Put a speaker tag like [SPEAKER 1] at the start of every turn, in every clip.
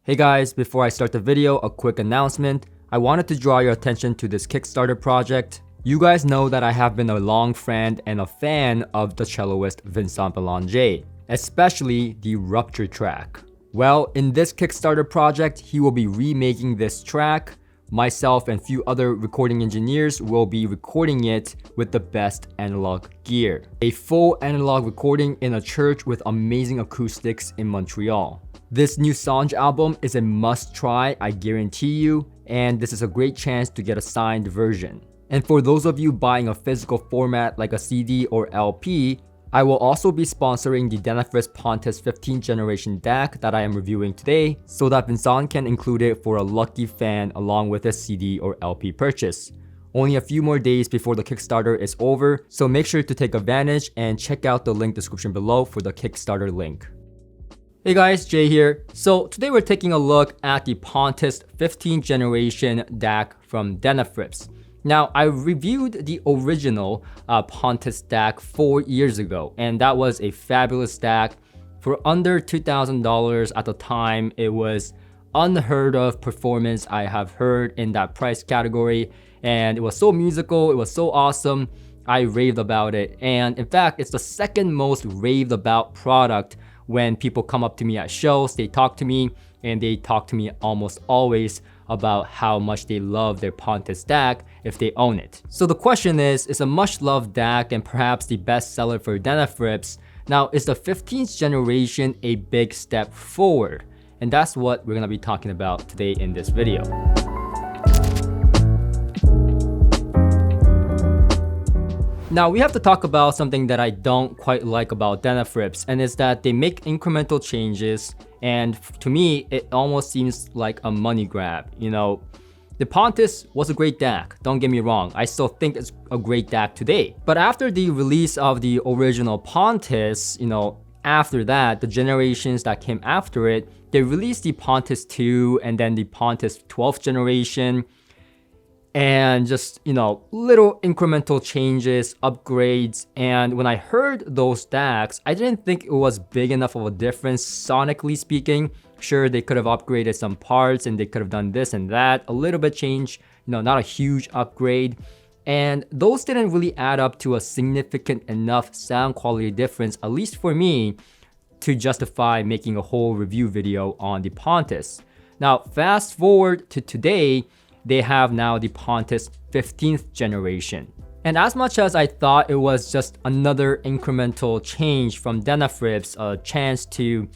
[SPEAKER 1] Hey guys, before I start the video, a quick announcement. I wanted to draw your attention to this Kickstarter project. You guys know that I have been a long friend and a fan of the celloist Vinshine, especially the Rupture track. Well, in this Kickstarter project, he will be remaking this track. Myself and few other recording engineers will be recording it with the best analog gear. A full analog recording in a church with amazing acoustics in Montreal. This new Songe album is a must try, I guarantee you, and this is a great chance to get a signed version. And for those of you buying a physical format like a CD or LP, I will also be sponsoring the Denafrips Pontus 15th generation DAC that I am reviewing today, so that Vinshine can include it for a lucky fan along with a CD or LP purchase. Only a few more days before the Kickstarter is over, so make sure to take advantage and check out the link description below for the Kickstarter link. Hey guys, Jay here. So today we're taking a look at the Pontus 15th generation DAC from Denafrips. Now, I reviewed the original Pontus DAC 4 years ago, and that was a fabulous DAC. For under $2,000 at the time, it was unheard of performance I have heard in that price category, and it was so musical, it was so awesome, I raved about it. And in fact, it's the second most raved about product. When people come up to me at shows, they talk to me, and they talk to me almost always about how much they love their Pontus DAC if they own it. So the question is a much loved DAC and perhaps the best seller for Denafrips. Now, is the 15th generation a big step forward? And that's what we're gonna be talking about today in this video. Now, we have to talk about something that I don't quite like about Denafrips, and it's that they make incremental changes, and to me, it almost seems like a money grab. You know, the Pontus was a great DAC, don't get me wrong, I still think it's a great DAC today. But after the release of the original Pontus, after that, the generations that came after it, they released the Pontus 2 and then the Pontus 12th generation. And just, little incremental changes, upgrades. And when I heard those DACs, I didn't think it was big enough of a difference sonically speaking. Sure, they could have upgraded some parts and they could have done this and that, a little bit change, not a huge upgrade. And those didn't really add up to a significant enough sound quality difference, at least for me, to justify making a whole review video on the Pontus. Now, fast forward to today, they have now the Pontus 15th generation. And as much as I thought it was just another incremental change from Denafrips, a chance to,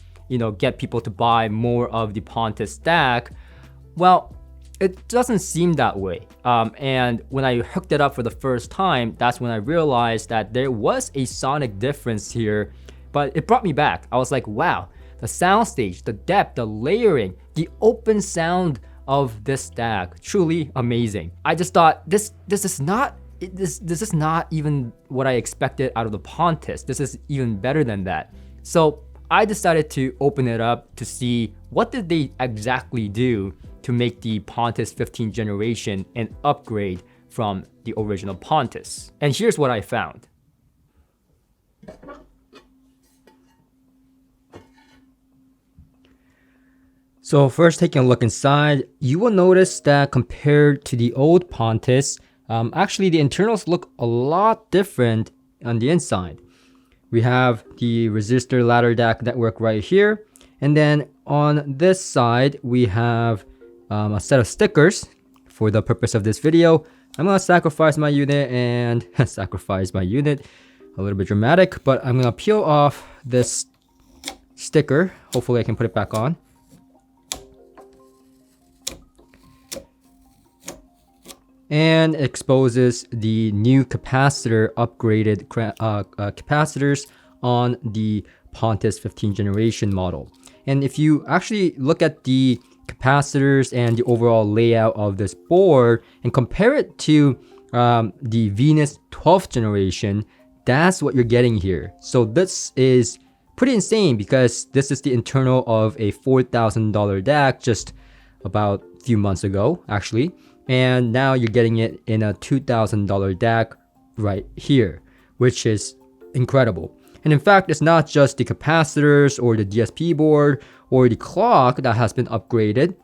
[SPEAKER 1] get people to buy more of the Pontus DAC, well, it doesn't seem that way. And when I hooked it up for the first time, that's when I realized that there was a sonic difference here, but it brought me back. I was like, wow, the soundstage, the depth, the layering, the open sound of this DAC, truly amazing. I just thought this is not even what I expected out of the Pontus. This is even better than that. So I decided to open it up to see what did they exactly do to make the Pontus 15th generation an upgrade from the original Pontus. And here's what I found. So first, taking a look inside, you will notice that compared to the old Pontus, actually the internals look a lot different on the inside. We have the resistor ladder DAC network right here. And then on this side, we have a set of stickers. For the purpose of this video, I'm gonna sacrifice my unit and sacrifice my unit, a little bit dramatic, but I'm gonna peel off this sticker. Hopefully I can put it back on. And exposes the new capacitor upgraded capacitors on the Pontus 15th generation model. And if you actually look at the capacitors and the overall layout of this board and compare it to the Venus 12th generation, that's what you're getting here. So this is pretty insane because this is the internal of a $4,000 DAC just about a few months ago, actually. And now you're getting it in a $2,000 DAC right here, which is incredible. And in fact, it's not just the capacitors or the DSP board or the clock that has been upgraded,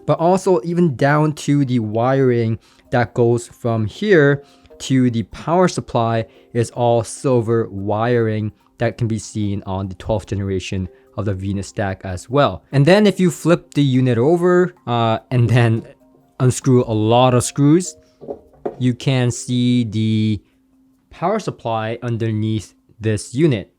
[SPEAKER 1] but also even down to the wiring that goes from here to the power supply is all silver wiring that can be seen on the 12th generation of the Venus DAC as well. And then if you flip the unit over and then unscrew a lot of screws, you can see the power supply underneath this unit.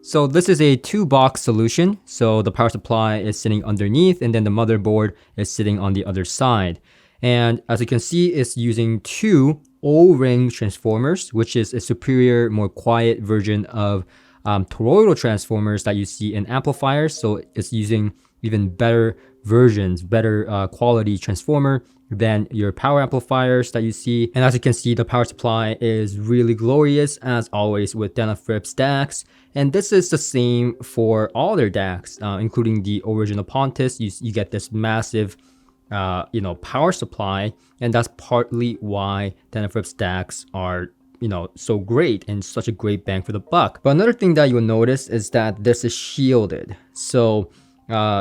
[SPEAKER 1] So this is a 2-box solution. So the power supply is sitting underneath and then the motherboard is sitting on the other side. And as you can see, it's using 2 O-ring transformers, which is a superior, more quiet version of toroidal transformers that you see in amplifiers. So it's using even better versions, better quality transformer than your power amplifiers that you see. And as you can see, the power supply is really glorious as always with Denafrips DACs. And this is the same for all their DACs, including the original Pontus. You get this massive power supply, and that's partly why Denafrips DACs are so great and such a great bang for the buck. But another thing that you'll notice is that this is shielded. So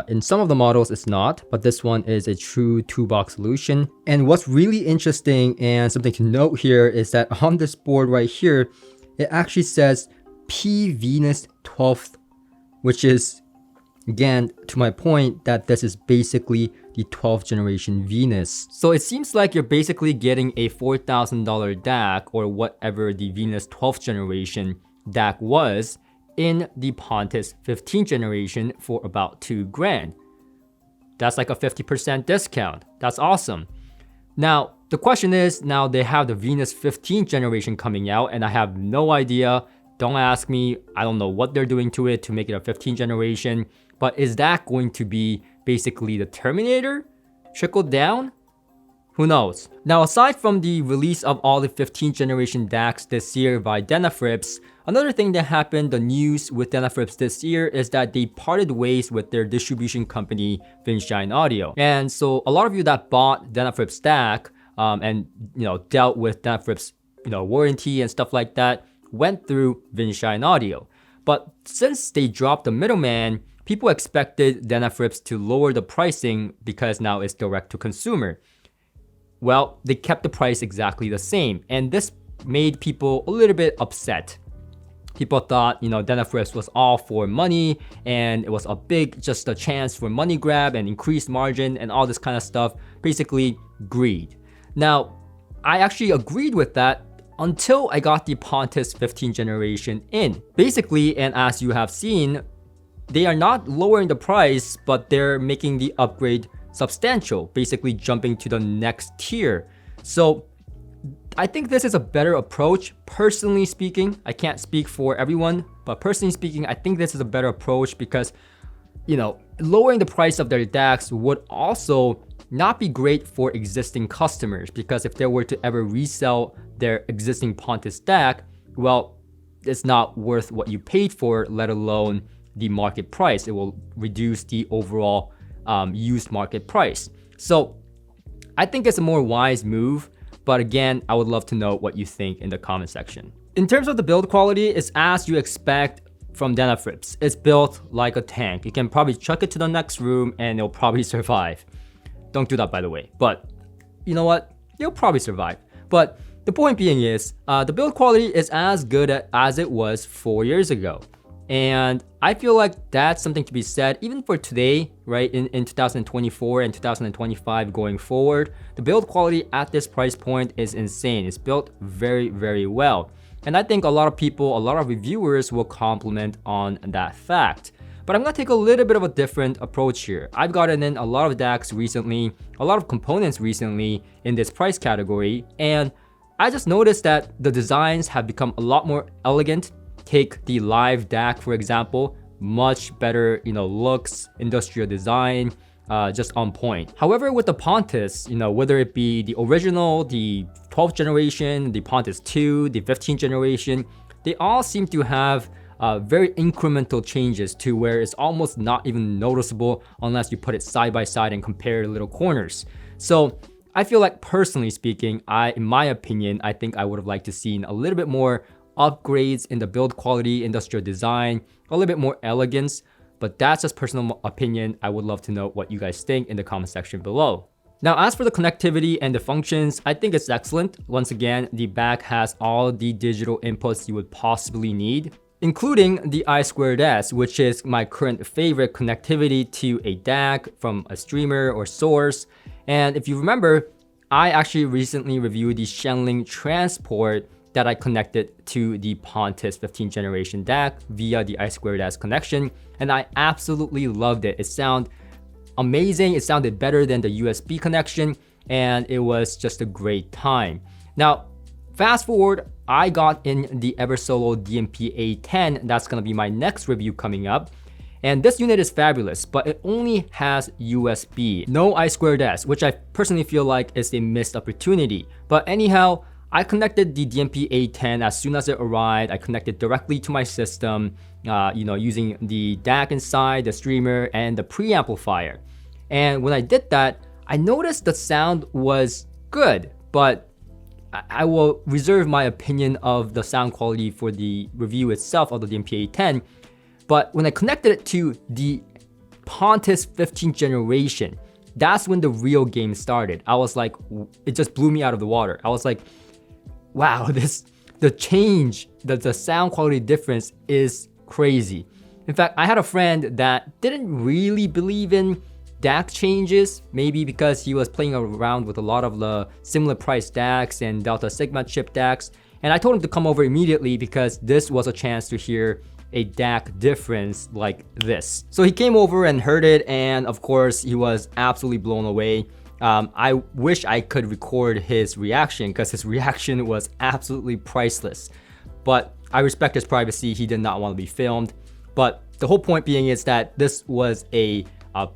[SPEAKER 1] in some of the models it's not, but this one is a true 2-box solution. And what's really interesting and something to note here is that on this board right here, it actually says P Venus 12th, which is, again, to my point that this is basically the 12th generation Venus. So it seems like you're basically getting a $4,000 DAC or whatever the Venus 12th generation DAC was in the Pontus 15th generation for about $2,000. That's like a 50% discount. That's awesome. Now, the question is, now they have the Venus 15th generation coming out and I have no idea. Don't ask me. I don't know what they're doing to it to make it a 15th generation. But is that going to be basically the Terminator trickled down? Who knows? Now, aside from the release of all the 15th generation DACs this year by Denafrips, another thing that happened, the news with Denafrips this year, is that they parted ways with their distribution company, Vinshine Audio. And so a lot of you that bought Denafrips DAC and dealt with Denafrips warranty and stuff like that went through Vinshine Audio. But since they dropped the middleman, people expected Denafrips to lower the pricing because now it's direct to consumer. Well, they kept the price exactly the same, and this made people a little bit upset. People thought, Denafrips was all for money and it was just a chance for money grab and increased margin and all this kind of stuff, basically greed. Now, I actually agreed with that until I got the Pontus 15th generation in. Basically, and as you have seen, they are not lowering the price, but they're making the upgrade substantial, basically jumping to the next tier. So I think this is a better approach. Personally speaking, I can't speak for everyone, but personally speaking, I think this is a better approach because, lowering the price of their DACs would also not be great for existing customers, because if they were to ever resell their existing Pontus DAC, well, it's not worth what you paid for, let alone the market price. It will reduce the overall used market price. So I think it's a more wise move, but again, I would love to know what you think in the comment section. In terms of the build quality, it's as you expect from Denafrips. It's built like a tank. You can probably chuck it to the next room and it'll probably survive. Don't do that, by the way, but you know what? It'll probably survive. But the point being is, the build quality is as good as it was 4 years ago. And I feel like that's something to be said even for today, right? In 2024 and 2025 going forward, the build quality at this price point is insane. It's built very, very well. And I think a lot of people, a lot of reviewers will compliment on that fact. But I'm gonna take a little bit of a different approach here. I've gotten in a lot of DACs recently, a lot of components recently in this price category, and I just noticed that the designs have become a lot more elegant. Take the Laiv DAC, for example, much better, looks, industrial design, just on point. However, with the Pontus, whether it be the original, the 12th generation, the Pontus 2, the 15th generation, they all seem to have very incremental changes to where it's almost not even noticeable unless you put it side by side and compare little corners. So I feel like, personally speaking, in my opinion, I think I would have liked to seen a little bit more upgrades in the build quality, industrial design, a little bit more elegance, but that's just personal opinion. I would love to know what you guys think in the comment section below. Now, as for the connectivity and the functions, I think it's excellent. Once again, the back has all the digital inputs you would possibly need, including the I2S, which is my current favorite connectivity to a DAC from a streamer or source. And if you remember, I actually recently reviewed the Shenling transport that I connected to the Pontus 15th generation DAC via the I2S connection, and I absolutely loved it. It sounded amazing. It sounded better than the USB connection, and it was just a great time. Now, fast forward, I got in the Eversolo DMP-A10. That's going to be my next review coming up. And this unit is fabulous, but it only has USB, no I2S, which I personally feel like is a missed opportunity. But anyhow, I connected the DMP-A10 as soon as it arrived. I connected directly to my system, using the DAC inside, the streamer, and the preamplifier. And when I did that, I noticed the sound was good, but I will reserve my opinion of the sound quality for the review itself of the DMP-A10. But when I connected it to the Pontus 15th generation, that's when the real game started. I was like, it just blew me out of the water. I was like, wow, the change, the sound quality difference is crazy. In fact, I had a friend that didn't really believe in DAC changes, maybe because he was playing around with a lot of the similar price DACs and Delta Sigma chip DACs. And I told him to come over immediately because this was a chance to hear a DAC difference like this. So he came over and heard it, and of course he was absolutely blown away. I wish I could record his reaction because his reaction was absolutely priceless. But I respect his privacy. He did not want to be filmed. But the whole point being is that this was a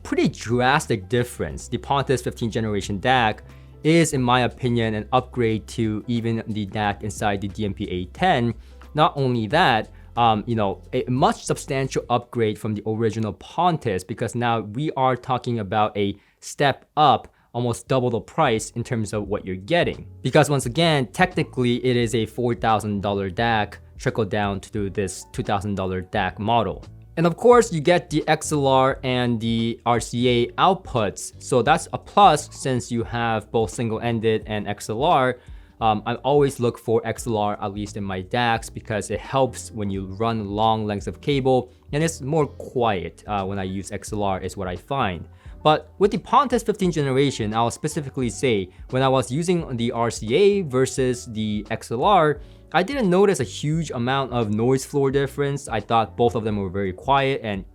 [SPEAKER 1] pretty drastic difference. The Pontus 15th generation DAC is, in my opinion, an upgrade to even the DAC inside the DMP-A10. Not only that, a much substantial upgrade from the original Pontus, because now we are talking about a step up, almost double the price in terms of what you're getting. Because once again, technically it is a $4,000 DAC trickled down to this $2,000 DAC model. And of course, you get the XLR and the RCA outputs. So that's a plus since you have both single-ended and XLR. I always look for XLR, at least in my DACs, because it helps when you run long lengths of cable, and it's more quiet when I use XLR is what I find. But with the Pontus 15th generation, I'll specifically say when I was using the RCA versus the XLR, I didn't notice a huge amount of noise floor difference. I thought both of them were very quiet and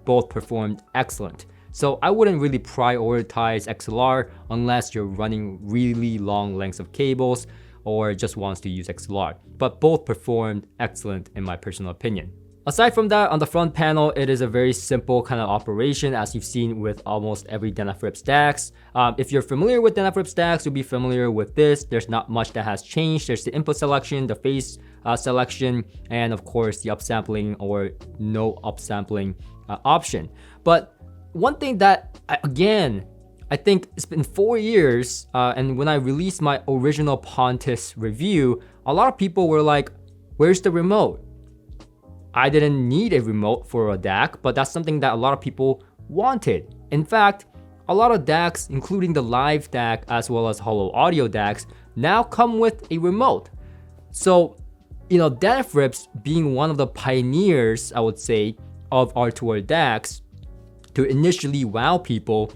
[SPEAKER 1] both performed excellent. So I wouldn't really prioritize XLR unless you're running really long lengths of cables or just wants to use XLR. But both performed excellent in my personal opinion. Aside from that, on the front panel, it is a very simple kind of operation as you've seen with almost every Denafrips DACs. If you're familiar with Denafrips DACs, you'll be familiar with this. There's not much that has changed. There's the input selection, the phase selection, and of course the upsampling or no upsampling option. But one thing that, again, I think it's been 4 years, and when I released my original Pontus review, a lot of people were like, where's the remote? I didn't need a remote for a DAC, but that's something that a lot of people wanted. In fact, a lot of DACs, including the Laiv DAC as well as Holo audio DACs, now come with a remote. So, Denafrips being one of the pioneers, I would say, of R-2R DACs to initially wow people,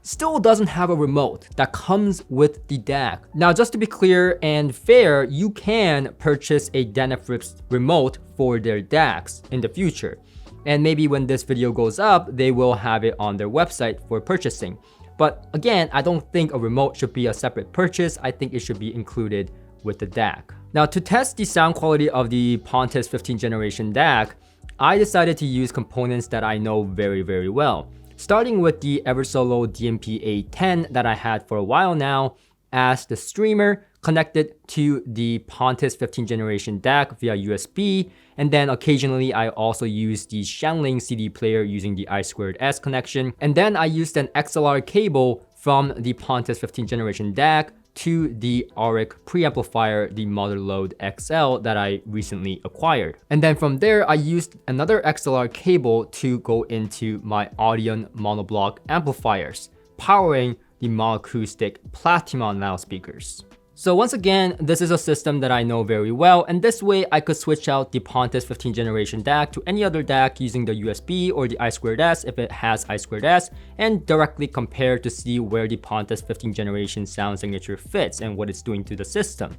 [SPEAKER 1] still doesn't have a remote that comes with the DAC. Now, just to be clear and fair, you can purchase a Denafrips remote for their DACs in the future. And maybe when this video goes up, they will have it on their website for purchasing. But again, I don't think a remote should be a separate purchase. I think it should be included with the DAC. Now, to test the sound quality of the Pontus 15th generation DAC, I decided to use components that I know very, very well. Starting with the Eversolo DMP-A10 that I had for a while now as the streamer connected to the Pontus 15th generation DAC via USB, and then occasionally I also used the Shenling CD player using the I2S connection, and then I used an XLR cable from the Pontus 15th generation DAC to the Auric preamplifier, the Motherload XL that I recently acquired. And then from there, I used another XLR cable to go into my Audiophile monoblock amplifiers, powering the monoacoustic Platimon loudspeakers. So once again, this is a system that I know very well, and this way I could switch out the Pontus 15th generation DAC to any other DAC using the USB or the I2S if it has I2S, and directly compare to see where the Pontus 15th generation sound signature fits and what it's doing to the system.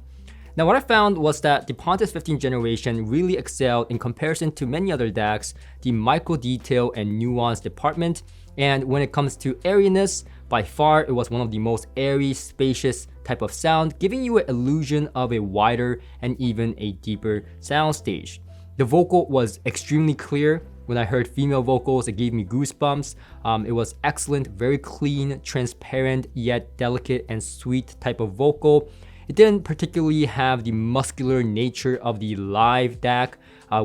[SPEAKER 1] Now what I found was that the Pontus 15th generation really excelled in comparison to many other DACs, the micro detail and nuance department, and when it comes to airiness, by far it was one of the most airy, spacious type of sound, giving you an illusion of a wider and even a deeper soundstage. The vocal was extremely clear. When I heard female vocals, it gave me goosebumps. It was excellent, very clean, transparent, yet delicate and sweet type of vocal. It didn't particularly have the muscular nature of the Laiv DAC,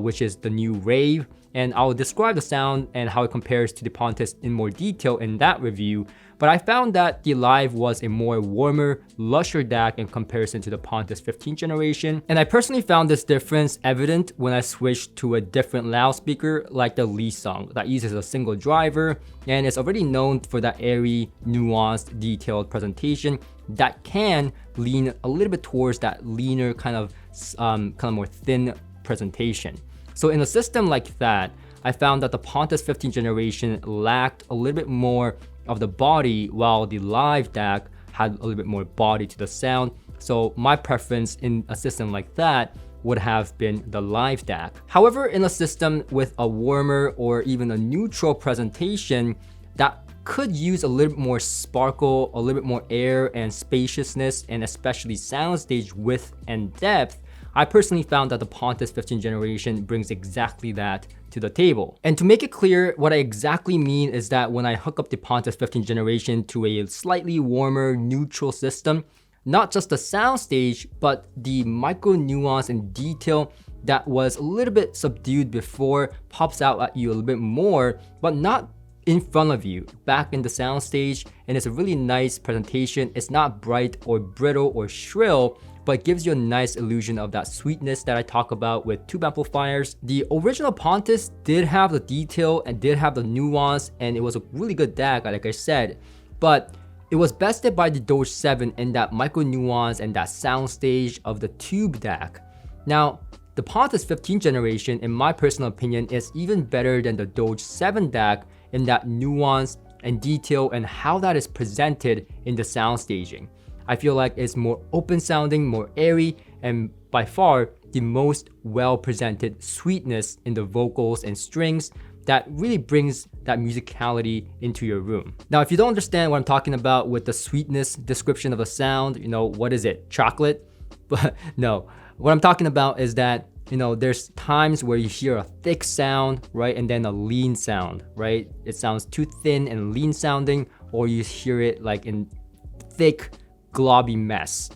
[SPEAKER 1] which is the new rave, and I'll describe the sound and how it compares to the Pontus in more detail in that review, but I found that the Laiv was a more warmer, lusher DAC in comparison to the Pontus 15th generation, and I personally found this difference evident when I switched to a different loudspeaker like the Songe that uses a single driver and is already known for that airy, nuanced, detailed presentation that can lean a little bit towards that leaner kind of more thin presentation. So in a system like that, I found that the Pontus 15th generation lacked a little bit more of the body, while the Laiv DAC had a little bit more body to the sound. So my preference in a system like that would have been the Laiv DAC. However, in a system with a warmer or even a neutral presentation that could use a little bit more sparkle, a little bit more air and spaciousness, and especially soundstage width and depth, I personally found that the Pontus 15th generation brings exactly that to the table. And to make it clear, what I exactly mean is that when I hook up the Pontus 15th generation to a slightly warmer, neutral system, not just the soundstage, but the micro nuance and detail that was a little bit subdued before pops out at you a little bit more, but not in front of you, back in the soundstage, and it's a really nice presentation. It's not bright or brittle or shrill, but gives you a nice illusion of that sweetness that I talk about with tube amplifiers. The original Pontus did have the detail and did have the nuance, and it was a really good DAC, like I said, but it was bested by the Doge 7 in that micro nuance and that soundstage of the tube DAC. Now, the Pontus 15th generation, in my personal opinion, is even better than the Doge 7 DAC in that nuance and detail and how that is presented in the sound staging. I feel like it's more open sounding, more airy, and by far the most well presented sweetness in the vocals and strings that really brings that musicality into your room. Now, if you don't understand what I'm talking about with the sweetness description of a sound, what is it? Chocolate? But no, what I'm talking about is that there's times where you hear a thick sound, right? And then a lean sound, right? It sounds too thin and lean sounding, or you hear it like in thick, globby mess.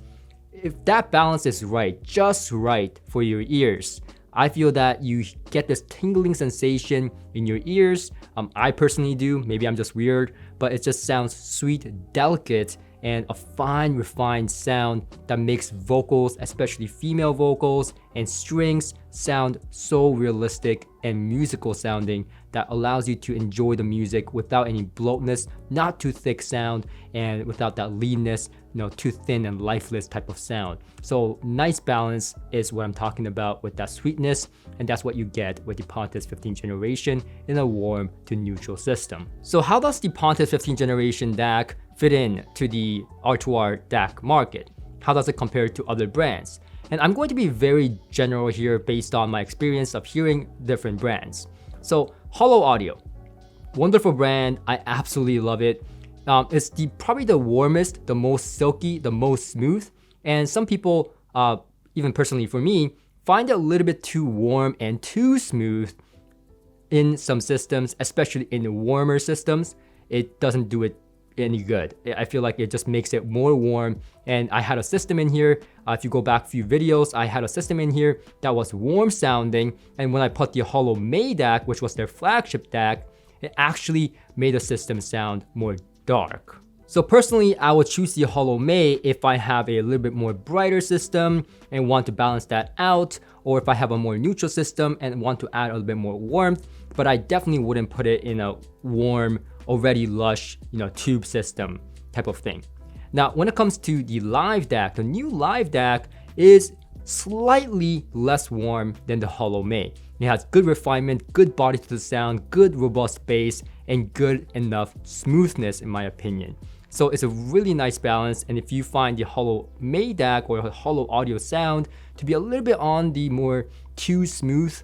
[SPEAKER 1] If that balance is right, just right for your ears, I feel that you get this tingling sensation in your ears. I personally do, maybe I'm just weird, but it just sounds sweet, delicate, and a fine, refined sound that makes vocals, especially female vocals and strings, sound so realistic and musical sounding that allows you to enjoy the music without any bloatness, not too thick sound, and without that leanness, too thin and lifeless type of sound. So nice balance is what I'm talking about with that sweetness, and that's what you get with the Pontus 15th generation in a warm to neutral system. So how does the Pontus 15th generation DAC fit in to the R2R DAC market? How does it compare to other brands? And I'm going to be very general here based on my experience of hearing different brands. So Holo Audio, wonderful brand. I absolutely love it. It's probably the warmest, the most silky, the most smooth. And some people, even personally for me, find it a little bit too warm and too smooth in some systems, especially in the warmer systems. It doesn't do it any good. I feel like it just makes it more warm. And I had a system in here, if you go back a few videos, I had a system in here that was warm sounding, and when I put the Holo May DAC, which was their flagship DAC, it actually made the system sound more dark. So personally, I would choose the Holo May if I have a little bit more brighter system and want to balance that out, or if I have a more neutral system and want to add a little bit more warmth, but I definitely wouldn't put it in a warm, already lush, tube system type of thing. Now, when it comes to the Laiv DAC, the new Laiv DAC is slightly less warm than the Holo May. It has good refinement, good body to the sound, good robust bass, and good enough smoothness in my opinion. So it's a really nice balance, and if you find the Holo May DAC or Holo audio sound to be a little bit on the more too smooth,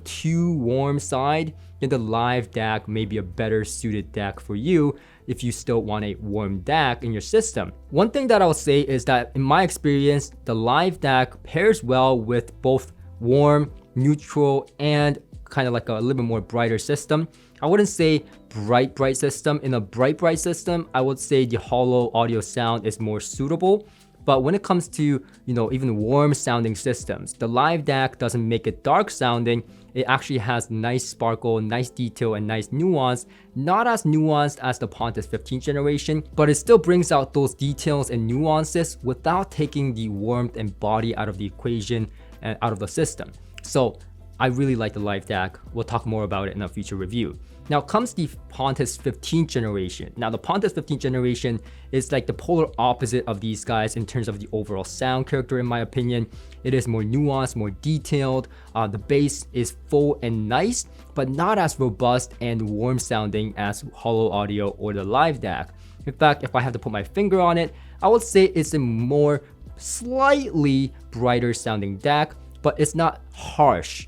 [SPEAKER 1] too warm side, then the Laiv DAC may be a better suited DAC for you if you still want a warm DAC in your system. One thing that I'll say is that in my experience, the Laiv DAC pairs well with both warm, neutral, and kind of like a little bit more brighter system. I wouldn't say bright system. In a bright system, I would say the Holo audio sound is more suitable. But when it comes to, even warm sounding systems, the Laiv DAC doesn't make it dark sounding. It actually has nice sparkle, nice detail, and nice nuance. Not as nuanced as the Pontus 15th generation, but it still brings out those details and nuances without taking the warmth and body out of the equation and out of the system. So I really like the Laiv DAC. We'll talk more about it in a future review. Now comes the Pontus 15th generation. Now the Pontus 15th generation is like the polar opposite of these guys in terms of the overall sound character in my opinion. It is more nuanced, more detailed. The bass is full and nice, but not as robust and warm sounding as Holo Audio or the Laiv DAC. In fact, if I had to put my finger on it, I would say it's a more slightly brighter sounding DAC, but it's not harsh.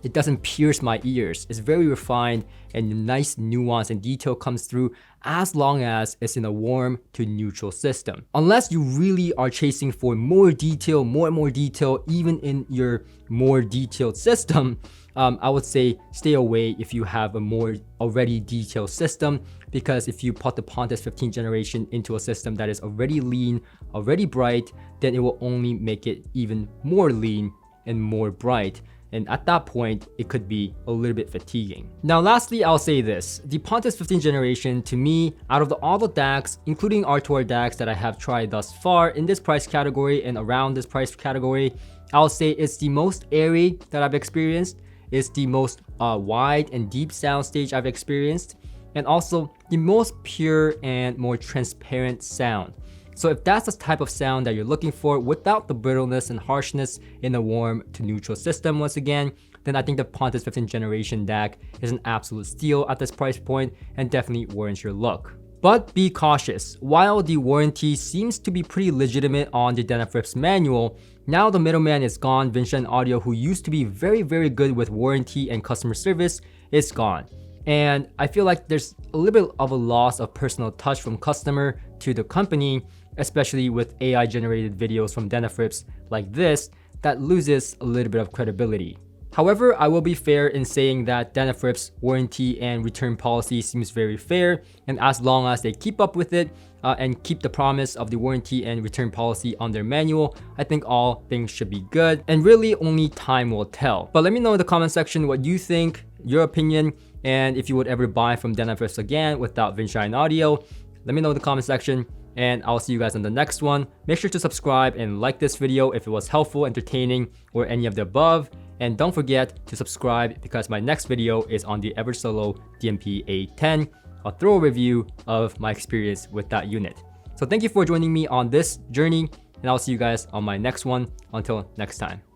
[SPEAKER 1] It doesn't pierce my ears. It's very refined and nice nuance and detail comes through as long as it's in a warm to neutral system. Unless you really are chasing for more detail, more and more detail, even in your more detailed system, I would say stay away if you have a more already detailed system, because if you put the Pontus 15th generation into a system that is already lean, already bright, then it will only make it even more lean and more bright. And at that point, it could be a little bit fatiguing. Now, lastly, I'll say this. The Pontus 15th generation, to me, out of all the DACs, including R-2R DACs that I have tried thus far in this price category and around this price category, I'll say it's the most airy that I've experienced. It's the most wide and deep soundstage I've experienced. And also the most pure and more transparent sound. So if that's the type of sound that you're looking for without the brittleness and harshness in a warm to neutral system once again, then I think the Pontus 15th generation DAC is an absolute steal at this price point and definitely warrants your look. But be cautious. While the warranty seems to be pretty legitimate on the Denafrips manual, now the middleman is gone. Vinshine Audio, who used to be very, very good with warranty and customer service, is gone. And I feel like there's a little bit of a loss of personal touch from customer to the company, especially with AI generated videos from Denafrips like this, that loses a little bit of credibility. However, I will be fair in saying that Denafrips warranty and return policy seems very fair, and as long as they keep up with it and keep the promise of the warranty and return policy on their manual, I think all things should be good, and really only time will tell. But let me know in the comment section what you think, your opinion, and if you would ever buy from Denafrips again without Vinshine Audio. Let me know in the comment section, and I'll see you guys on the next one. Make sure to subscribe and like this video if it was helpful, entertaining, or any of the above. And don't forget to subscribe because my next video is on the Eversolo DMP A10, a thorough review of my experience with that unit. So thank you for joining me on this journey, and I'll see you guys on my next one. Until next time.